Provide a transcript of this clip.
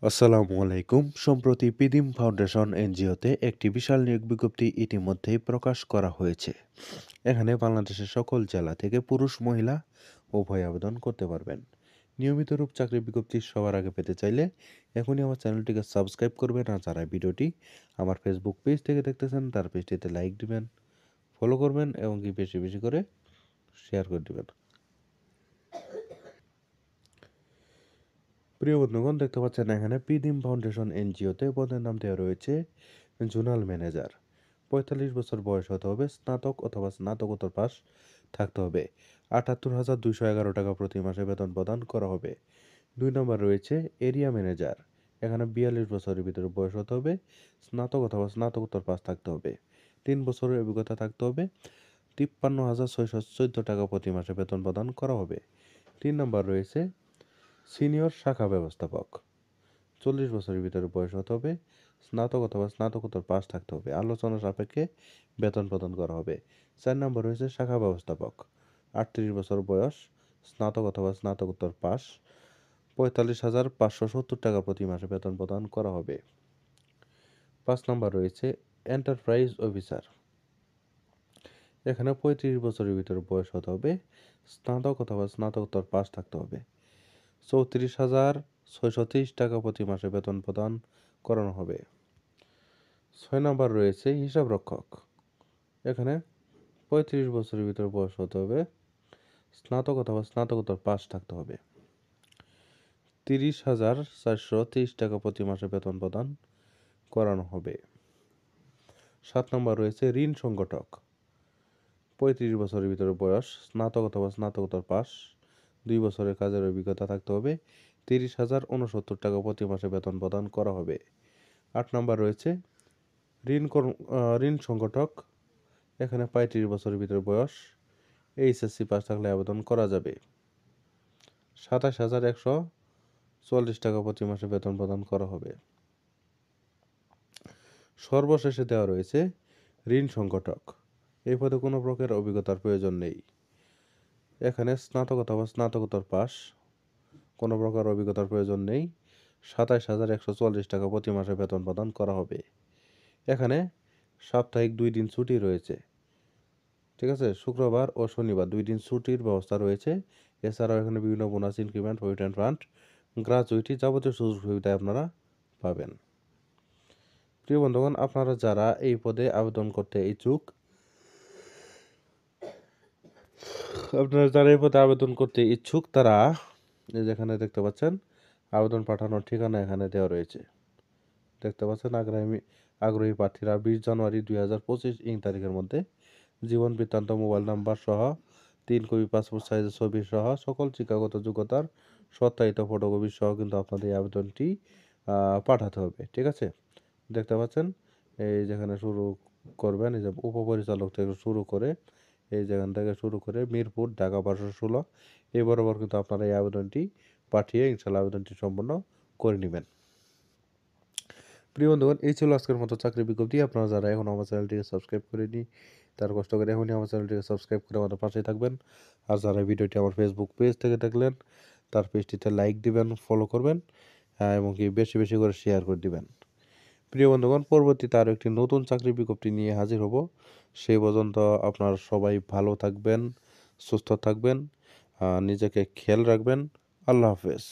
আসসালামু আলাইকুম। সম্প্রতি পিদিম ফাউন্ডেশন এনজিওতে একটি বিশাল নিয়োগ বিজ্ঞপ্তি ইতিমধ্যেই প্রকাশ করা হয়েছে। এখানে বাংলাদেশের সকল জেলা থেকে পুরুষ মহিলা উভয় আবেদন করতে পারবেন। নিয়মিত রূপ চাকরি বিজ্ঞপ্তি সবার আগে পেতে চাইলে এখনই আমার চ্যানেলটিকে সাবস্ক্রাইব করবেন, আর যারা ভিডিওটি আমার ফেসবুক পেজ থেকে দেখতেছেন তার পেজটিতে লাইক দিবেন, ফলো করবেন এবং কি বেশি বেশি করে শেয়ার করে দিবেন। প্রিয় বন্ধুগণ, দেখতে পাচ্ছেন এখানে পিদিম ফাউন্ডেশন এনজিওতে পদের নাম দেওয়া রয়েছে জোনাল ম্যানেজার। ৪৫ বছর বয়স হতে হবে, স্নাতক অথবা স্নাতকোত্তর পাস থাকতে হবে। ৭৮,২১১ টাকা প্রতি মাসে বেতন প্রদান করা হবে। ২ নম্বর রয়েছে এরিয়া ম্যানেজার। এখানে ৪২ বছরের ভিতরে বয়স হতে হবে, স্নাতক অথবা স্নাতকোত্তর পাস থাকতে হবে। ৩ বছরের অভিজ্ঞতা থাকতে হবে। ৫৩,৬১৪ টাকা প্রতি মাসে বেতন প্রদান করা হবে। ৩ নম্বর রয়েছে সিনিয়র শাখা ব্যবস্থাপক। ৪০ বছরের ভিতরে বয়স হতে হবে, স্নাতক অথবা স্নাতকোত্তর পাস থাকতে হবে। আলোচনা সাপেক্ষে বেতন প্রদান করা হবে। ৪ নম্বর রয়েছে শাখা ব্যবস্থাপক। ৩৮ বছর বয়স, স্নাতক অথবা স্নাতকোত্তর পাস, ৪৫,৫৭০ টাকা প্রতি মাসে বেতন প্রদান করা হবে। ৫ নম্বর রয়েছে এন্টারপ্রাইজ অফিসার। এখানে ৩৫ বছরের ভিতরে বয়স হতে হবে, স্নাতক অথবা স্নাতকোত্তর পাস থাকতে হবে। ৩৪,৬৩০ টাকা প্রতি মাসে বেতন প্রদান করানো হবে। ৬ নম্বর রয়েছে হিসাব রক্ষক। এখানে ৩৫ বছরের ভিতরে বয়স হতে হবে, স্নাতক অথবা স্নাতকোত্তর পাস থাকতে হবে। ৩০,৪৩০ টাকা প্রতি মাসে বেতন প্রদান করানো হবে। ৭ নম্বর রয়েছে ঋণ সংগঠক। ৩৫ বছরের ভিতরে বয়স, স্নাতক অথবা স্নাতকোত্তর পাস, ২ বছরের কাজের অভিজ্ঞতা থাকতে হবে। ৩০,০৬৯ টাকা প্রতি মাসে বেতন প্রদান করা হবে। ৮ নম্বর রয়েছে ঋণ সংগঠক। এখানে ৩৫ বছরের ভিতরে বয়স, এইচএসসি পাস থাকলে আবেদন করা যাবে। ২৭,১৪০ টাকা প্রতি মাসে বেতন প্রদান করা হবে। সর্বশেষে দেওয়া রয়েছে ঋণ সংগঠক। এই পদে কোনো প্রকার অভিজ্ঞতার প্রয়োজন নেই। এখানে স্নাতক অথবা স্নাতকোত্তর পাস, কোনো প্রকার অভিজ্ঞতার প্রয়োজন নেই। ২৭,১৪০ টাকা প্রতি মাসে বেতন প্রদান করা হবে। এখানে সাপ্তাহিক ২ দিন ছুটি রয়েছে। ঠিক আছে, শুক্রবার ও শনিবার 2 দিন ছুটির ব্যবস্থা রয়েছে। এছাড়াও এখানে বিভিন্ন bonus, increment, provident fund, gratuity, যাবতীয় সুযোগ সুবিধা আপনারা পাবেন। প্রিয় বন্ধুগণ, আপনারা যারা এই পদে আবেদন করতে ইচ্ছুক, তারা যেখানে দেখতে পাচ্ছেন আবেদন পাঠানোর ঠিকানা এখানে দেওয়া রয়েছে। দেখতে পাচ্ছেন আগ্রহী প্রার্থীরা ২০ জানুয়ারি ২০২৫ তারিখের মধ্যে জীবন বৃত্তান্ত, মোবাইল নাম্বার সহ ৩ কপি পাসপোর্ট সাইজের ছবি সহ সকল শিক্ষাগত যোগ্যতার সত্যায়িত ফটোকপি সহ কিন্তু আপনাদের এই আবেদনটি পাঠাতে হবে। ঠিক আছে, দেখতে পাচ্ছেন এই যেখানে শুরু করবেন, এই যে উপপরিচালক থেকে শুরু করে, এই যেখান থেকে শুরু করে মিরপুর, ঢাকা ১২১৬ এই বরাবর কিন্তু আপনারা এই আবেদনটি পাঠিয়ে ইনশাল্লাহ আবেদনটি সম্পন্ন করে নেবেন। প্রিয় বন্ধুগণ, এই ছিল আজকের মতো চাকরি বিজ্ঞপ্তি। আপনারা যারা এখন আমার চ্যানেলটিকে সাবস্ক্রাইব করেনি, তার কষ্ট করে এখনই আমার চ্যানেলটিকে সাবস্ক্রাইব করে আমাদের পাশেই থাকবেন। আর যারা ভিডিওটি আমার ফেসবুক পেজ থেকে দেখলেন, তার পেজটিতে লাইক দিবেন, ফলো করবেন এবং কি বেশি বেশি করে শেয়ার করে দিবেন। প্রিয় বন্ধুগণ, পরবর্তীতে আরও একটি নতুন চাকরি বিজ্ঞপ্তি নিয়ে হাজির হব। সেই পর্যন্ত আপনারা সবাই ভালো থাকবেন, সুস্থ থাকবেন, নিজেকে খেয়াল রাখবেন। আল্লাহ হাফেজ।